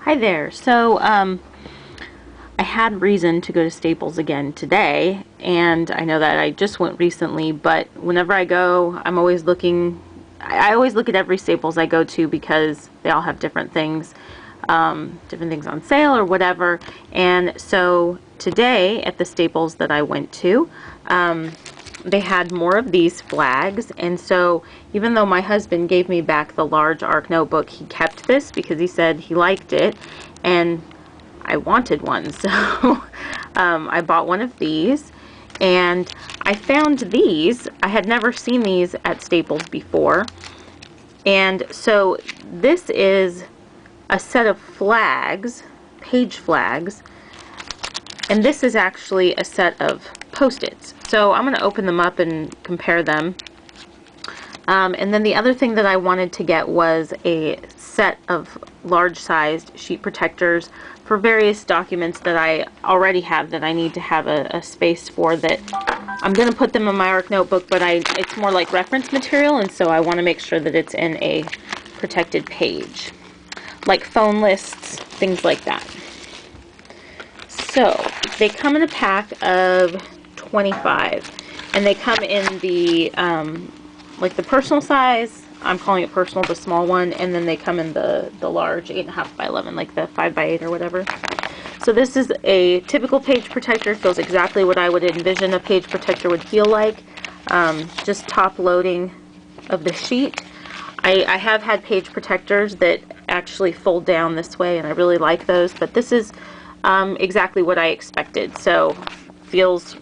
Hi there. I had reason to go to Staples again today, and I know that I just went recently, but whenever I go, I'm always looking. I always look at every Staples I go to because they all have different things on sale or whatever. And so today at the Staples that I went to, they had more of these flags, and so even though my husband gave me back the large ARC notebook, he kept this because he said he liked it and I wanted one. So I bought one of these, and I found these. I had never seen these at Staples before, and so this is a set of flags, page flags, and this is actually a set of Post-its. So I'm going to open them up and compare them. And then the other thing that I wanted to get was a set of large-sized sheet protectors for various documents that I already have that I need to have a space for. That I'm going to put them in my ARC notebook, but it's more like reference material, and so I want to make sure that it's in a protected page, like phone lists, things like that. So they come in a pack of 25, and they come in the like the personal size. I'm calling it personal, the small one, and then they come in the large 8.5 by 11, like the 5 by 8 or whatever. So this is a typical page protector. It feels exactly what I would envision a page protector would feel like. Just top loading of the sheet. I have had page protectors that actually fold down this way, and I really like those, but this is exactly what I expected. So feels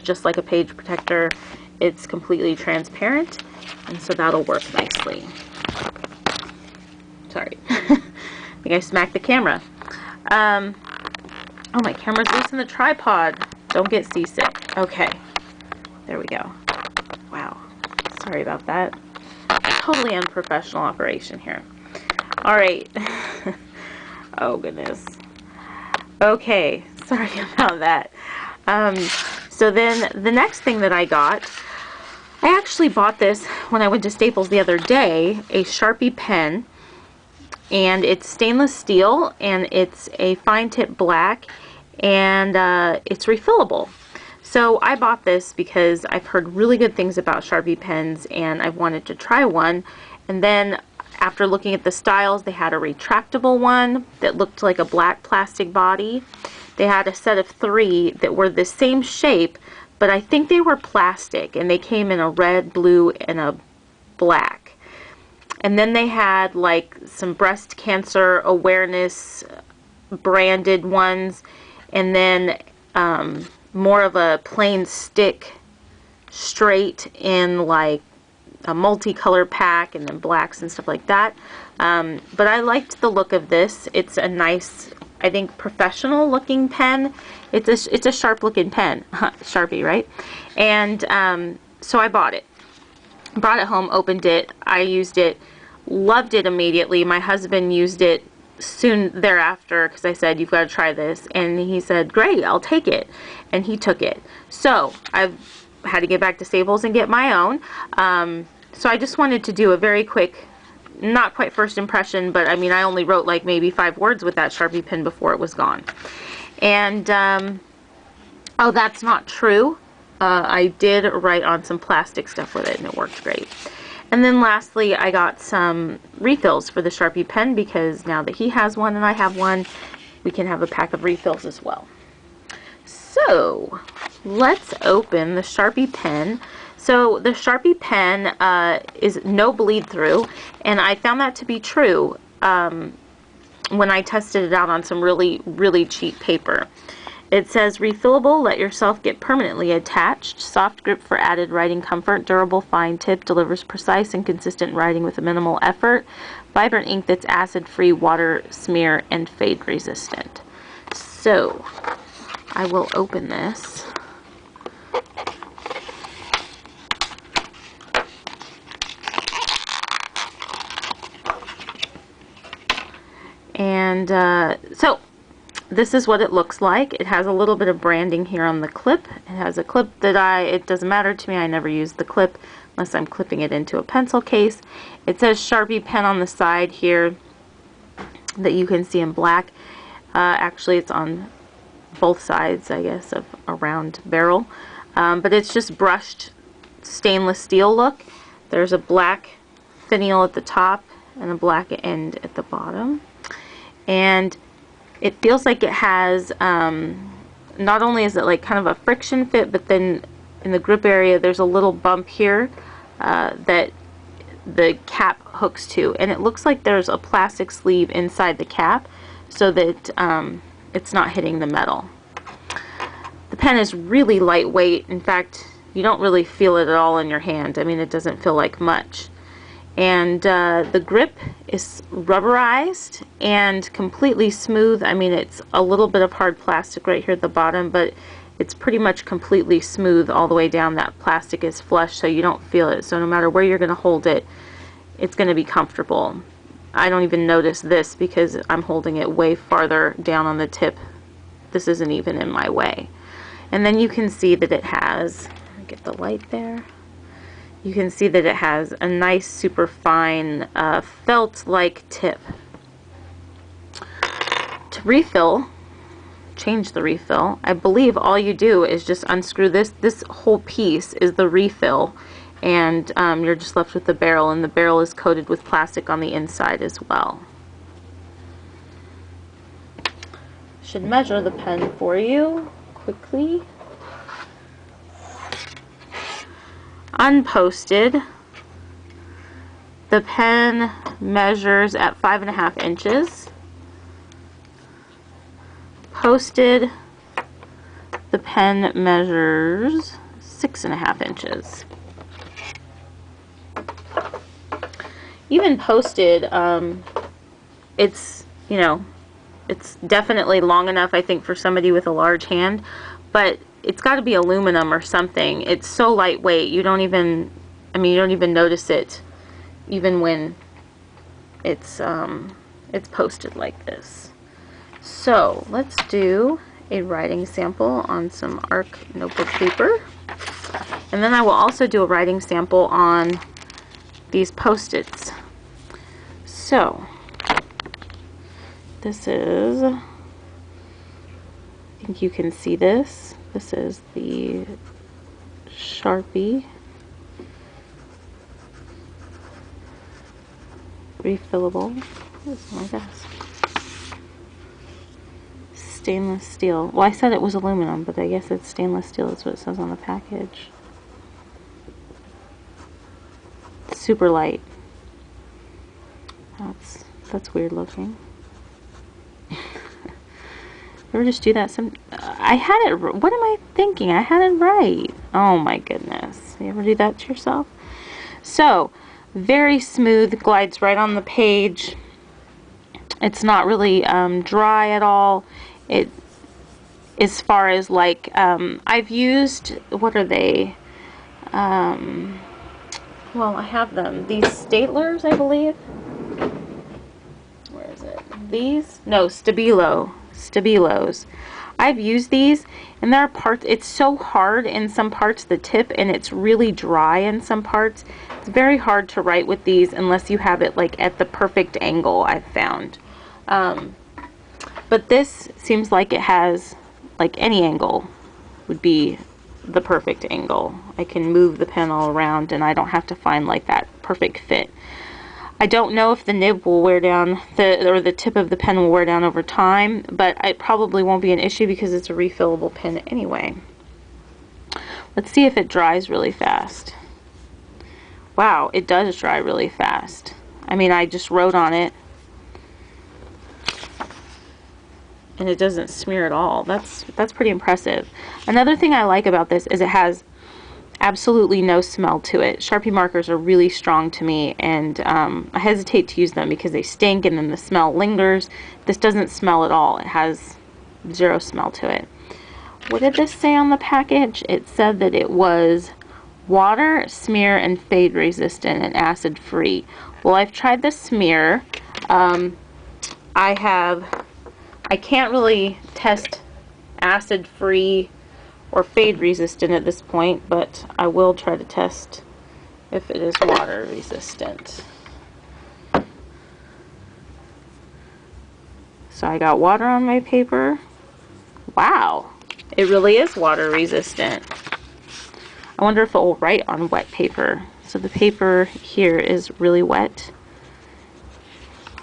just like a page protector. It's completely transparent, and so that'll work nicely. Sorry. I think I smacked the camera. Oh, my camera's loose in the tripod. Don't get seasick. Okay. There we go. Wow. Sorry about that. Totally unprofessional operation here. All right. Oh, goodness. Okay. Sorry about that. So then the next thing that I got, I actually bought this when I went to Staples the other day, a Sharpie pen, and it's stainless steel, and it's a fine tip black, and it's refillable. So I bought this because I've heard really good things about Sharpie pens, and I wanted to try one. And then after looking at the styles, they had a retractable one that looked like a black plastic body. They had a set of 3 that were the same shape, but I think they were plastic, and they came in a red, blue, and a black. And then they had like some breast cancer awareness branded ones, and then more of a plain stick straight in like a multicolor pack, and then blacks and stuff like that. But I liked the look of this. It's a nice, I think, professional looking pen. It's a sharp looking pen. Sharpie, right? And so I bought it. Brought it home, opened it. I used it, loved it immediately. My husband used it soon thereafter because I said, "You've got to try this." And he said, "Great, I'll take it." And he took it. So I've had to get back to Staples and get my own. So I just wanted to do a very quick, not quite first impression, but I mean, I only wrote like maybe 5 words with that Sharpie pen before it was gone. And oh, that's not true. I did write on some plastic stuff with it, and it worked great. And then lastly, I got some refills for the Sharpie pen because now that he has one and I have one, we can have a pack of refills as well. So let's open the Sharpie pen. So the Sharpie pen is no bleed through, and I found that to be true when I tested it out on some really, really cheap paper. It says, refillable, let yourself get permanently attached, soft grip for added writing comfort, durable fine tip, delivers precise and consistent writing with a minimal effort, vibrant ink that's acid-free, water, smear, and fade resistant. So I will open this. And so this is what it looks like. It has a little bit of branding here on the clip. It has a clip that it doesn't matter to me. I never use the clip unless I'm clipping it into a pencil case. It says Sharpie pen on the side here. that you can see in black. Actually, it's on both sides, I guess, of a round barrel. But it's just brushed stainless steel look. There's a black finial at the top and a black end at the bottom. And it feels like it has, not only is it like kind of a friction fit, but then in the grip area there's a little bump here that the cap hooks to. And it looks like there's a plastic sleeve inside the cap so that it's not hitting the metal. The pen is really lightweight. In fact, you don't really feel it at all in your hand. I mean, it doesn't feel like much. And the grip is rubberized and completely smooth. I mean, it's a little bit of hard plastic right here at the bottom, but it's pretty much completely smooth all the way down. That plastic is flush, so you don't feel it. So no matter where you're going to hold it, it's going to be comfortable. I don't even notice this because I'm holding it way farther down on the tip. This isn't even in my way. And then you can see that it has, get the light there, you can see that it has a nice super fine felt-like tip. To refill, change the refill, I believe all you do is just unscrew this. This whole piece is the refill, and you're just left with the barrel, and the barrel is coated with plastic on the inside as well. Should measure the pen for you quickly. Unposted, the pen measures at 5.5 inches. Posted, the pen measures 6.5 inches. Even posted, it's, you know, it's definitely long enough, I think, for somebody with a large hand, but it's got to be aluminum or something. It's so lightweight, you don't even, I mean, you don't even notice it, even when it's posted like this. So let's do a writing sample on some ARC notebook paper, and then I will also do a writing sample on these Post-its. So this is, I think you can see this. This is the Sharpie Refillable. This is my desk. Stainless steel. Well, I said it was aluminum, but I guess it's stainless steel. That's what it says on the package. It's super light. That's weird looking. Ever just do that? I had it. What am I thinking? I had it right. Oh my goodness. You ever do that to yourself? So, very smooth, glides right on the page. It's not really dry at all. It, as far as like, I've used, what are they? Well, I have them. These staplers, I believe. Where is it? These? No, Stabilos. I've used these, and there are parts, it's so hard in some parts, the tip, and it's really dry in some parts. It's very hard to write with these unless you have it like at the perfect angle, I've found. But this seems like it has, like any angle would be the perfect angle. I can move the pen all around and I don't have to find like that perfect fit. I don't know if the nib will wear down, or the tip of the pen will wear down over time, but it probably won't be an issue because it's a refillable pen anyway. Let's see if it dries really fast. Wow, it does dry really fast. I mean, I just wrote on it and it doesn't smear at all. That's pretty impressive. Another thing I like about this is it has absolutely no smell to it. Sharpie markers are really strong to me, and I hesitate to use them because they stink and then the smell lingers. This doesn't smell at all. It has zero smell to it. What did this say on the package? It said that it was water, smear, and fade resistant and acid free. Well, I've tried the smear. I can't really test acid free or fade resistant at this point, but I will try to test if it is water resistant. So I got water on my paper. Wow, it really is water resistant. I wonder if it will write on wet paper. So the paper here is really wet.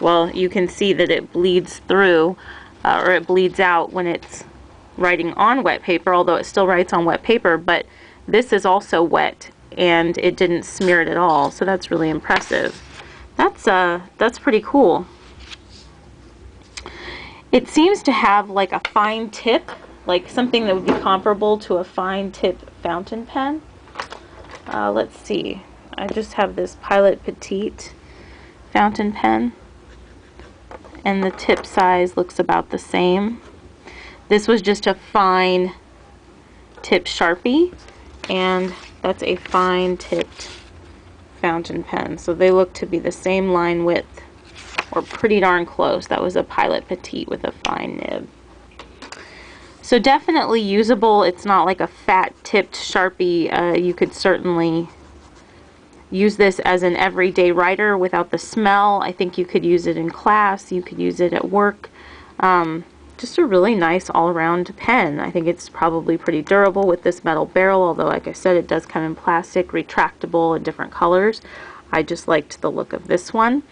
Well, you can see that it bleeds through, or it bleeds out when it's writing on wet paper, although it still writes on wet paper, but this is also wet and it didn't smear it at all, so that's really impressive. That's pretty cool. It seems to have like a fine tip, like something that would be comparable to a fine tip fountain pen. Let's see. I just have this Pilot Petite fountain pen, and the tip size looks about the same. This was just a fine tip Sharpie, and that's a fine tipped fountain pen. So they look to be the same line width, or pretty darn close. That was a Pilot Petite with a fine nib. So definitely usable. It's not like a fat tipped Sharpie. You could certainly use this as an everyday writer without the smell. I think you could use it in class. You could use it at work. Just a really nice all-around pen. I think it's probably pretty durable with this metal barrel, although like I said, it does come in plastic, retractable, in different colors. I just liked the look of this one.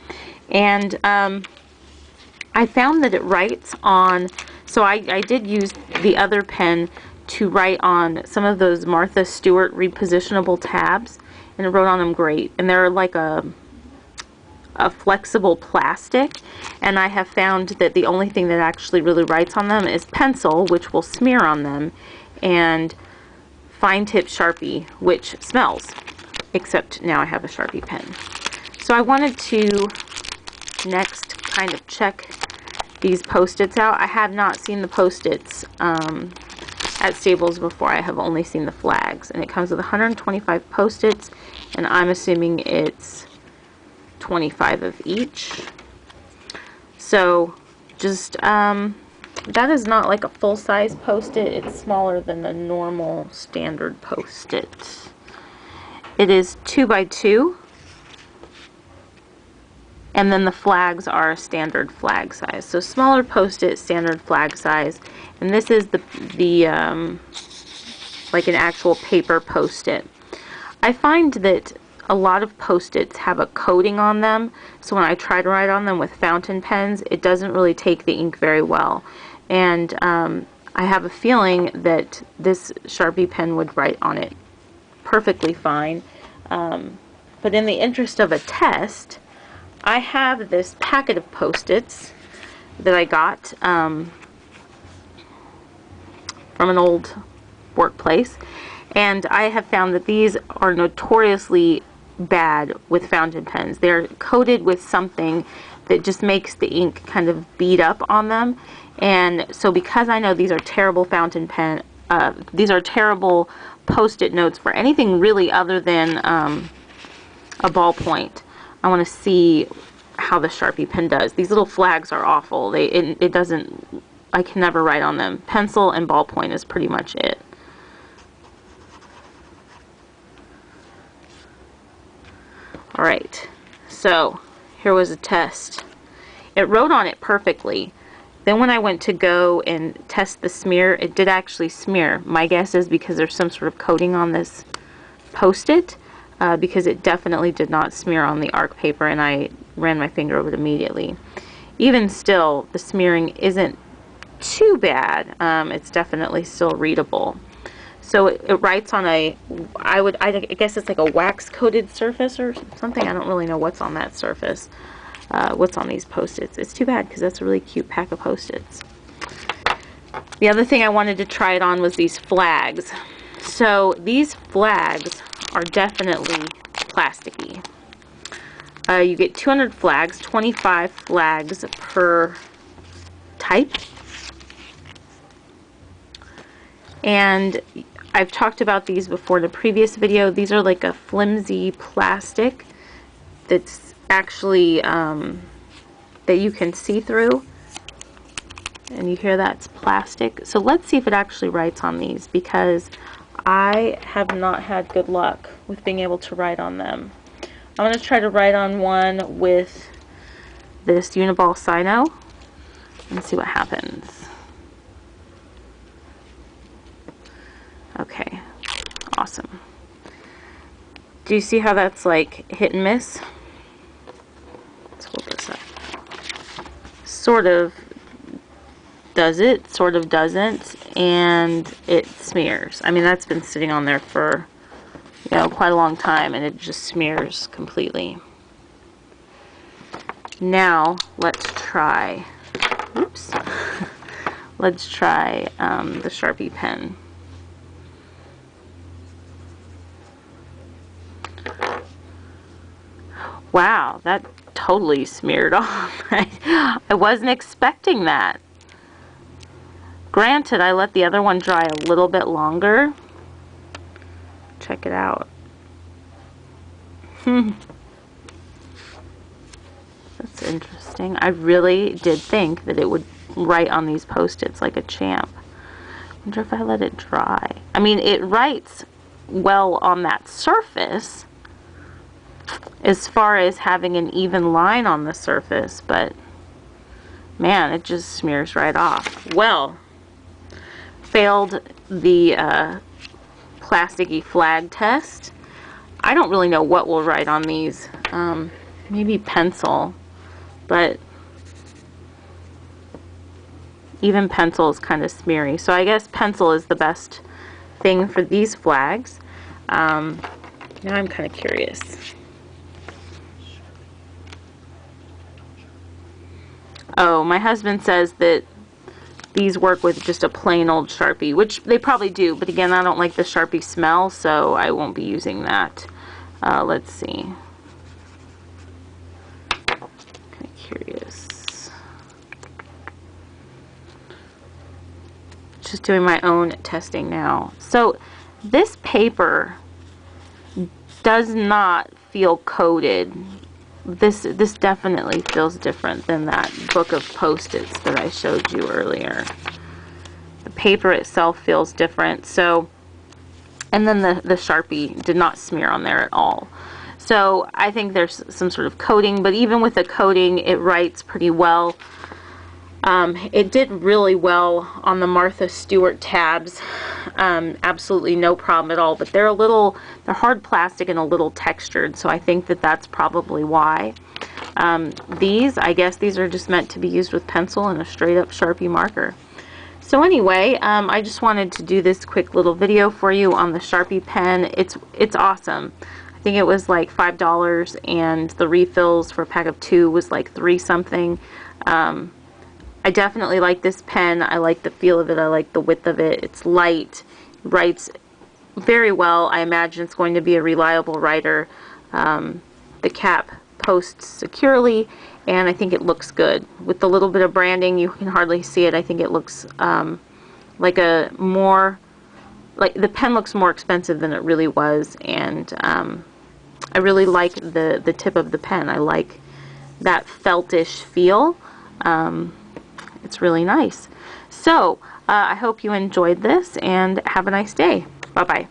And I found that it writes on, so I did use the other pen to write on some of those Martha Stewart repositionable tabs, and it wrote on them great. And they're like a flexible plastic, and I have found that the only thing that actually really writes on them is pencil, which will smear on them, and fine tip Sharpie, which smells, except now I have a Sharpie pen. So I wanted to next kind of check these Post-its out. I have not seen the Post-its at Staples before. I have only seen the flags, and it comes with 125 Post-its, and I'm assuming it's 25 of each. So just that is not like a full-size Post-it. It's smaller than the normal standard Post-it. It is 2 by 2, and then the flags are standard flag size. So smaller Post-it, standard flag size, and this is the like an actual paper Post-it. I find that a lot of Post-its have a coating on them, so when I try to write on them with fountain pens, it doesn't really take the ink very well. And I have a feeling that this Sharpie pen would write on it perfectly fine. But in the interest of a test, I have this packet of Post-its that I got from an old workplace, and I have found that these are notoriously bad with fountain pens. They're coated with something that just makes the ink kind of bead up on them, and so because I know these are terrible fountain pen, these are terrible Post-it notes for anything really other than a ballpoint. I want to see how the Sharpie pen does. These little flags are awful. It doesn't, I can never write on them. Pencil and ballpoint is pretty much it. Alright, so here was a test. It wrote on it perfectly. Then when I went to go and test the smear, it did actually smear. My guess is because there's some sort of coating on this Post-it, because it definitely did not smear on the arc paper, and I ran my finger over it immediately. Even still, the smearing isn't too bad. It's definitely still readable. So it writes on I guess it's like a wax coated surface or something. I don't really know what's on that surface. What's on these Post-its. It's too bad because that's a really cute pack of Post-its. The other thing I wanted to try it on was these flags. So these flags are definitely plasticky. You get 200 flags, 25 flags per type. And I've talked about these before in a previous video. These are like a flimsy plastic that's actually that you can see through, and you hear that's plastic. So let's see if it actually writes on these, because I have not had good luck with being able to write on them. I'm going to try to write on one with this Uniball Sino, and see what happens. Okay, awesome. Do you see how that's like hit and miss? Let's hold this up. Sort of does it, sort of doesn't, and it smears. I mean, that's been sitting on there for, you know, quite a long time, and it just smears completely. Now, let's try, oops, let's try the Sharpie pen. Wow, that totally smeared off. I wasn't expecting that. Granted, I let the other one dry a little bit longer. Check it out. That's interesting. I really did think that it would write on these Post-its like a champ. I wonder if I let it dry. I mean, it writes well on that surface as far as having an even line on the surface, but man, it just smears right off. Well, failed the plasticky flag test. I don't really know what will write on these. Maybe pencil, but even pencil is kind of smeary. So I guess pencil is the best thing for these flags. Now I'm kind of curious. Oh, my husband says that these work with just a plain old Sharpie, which they probably do, but again, I don't like the Sharpie smell, so I won't be using that. Let's see. Kind of curious. Just doing my own testing now. So this paper does not feel coated. This definitely feels different than that book of Post-its that I showed you earlier. The paper itself feels different. So, and then the Sharpie did not smear on there at all. So I think there's some sort of coating, but even with the coating, it writes pretty well. It did really well on the Martha Stewart tabs. Absolutely no problem at all, but they're hard plastic and a little textured, so I think that that's probably why. I guess these are just meant to be used with pencil and a straight up Sharpie marker. So anyway, I just wanted to do this quick little video for you on the Sharpie pen. It's awesome. I think it was like $5, and the refills for a pack of 2 was like 3 something. I definitely like this pen. I like the feel of it. I like the width of it. It's light, writes very well. I imagine it's going to be a reliable writer. The cap posts securely, and I think it looks good. With the little bit of branding, you can hardly see it. I think it looks like the pen looks more expensive than it really was, and I really like the tip of the pen. I like that feltish feel. It's really nice. So I hope you enjoyed this, and have a nice day. Bye-bye.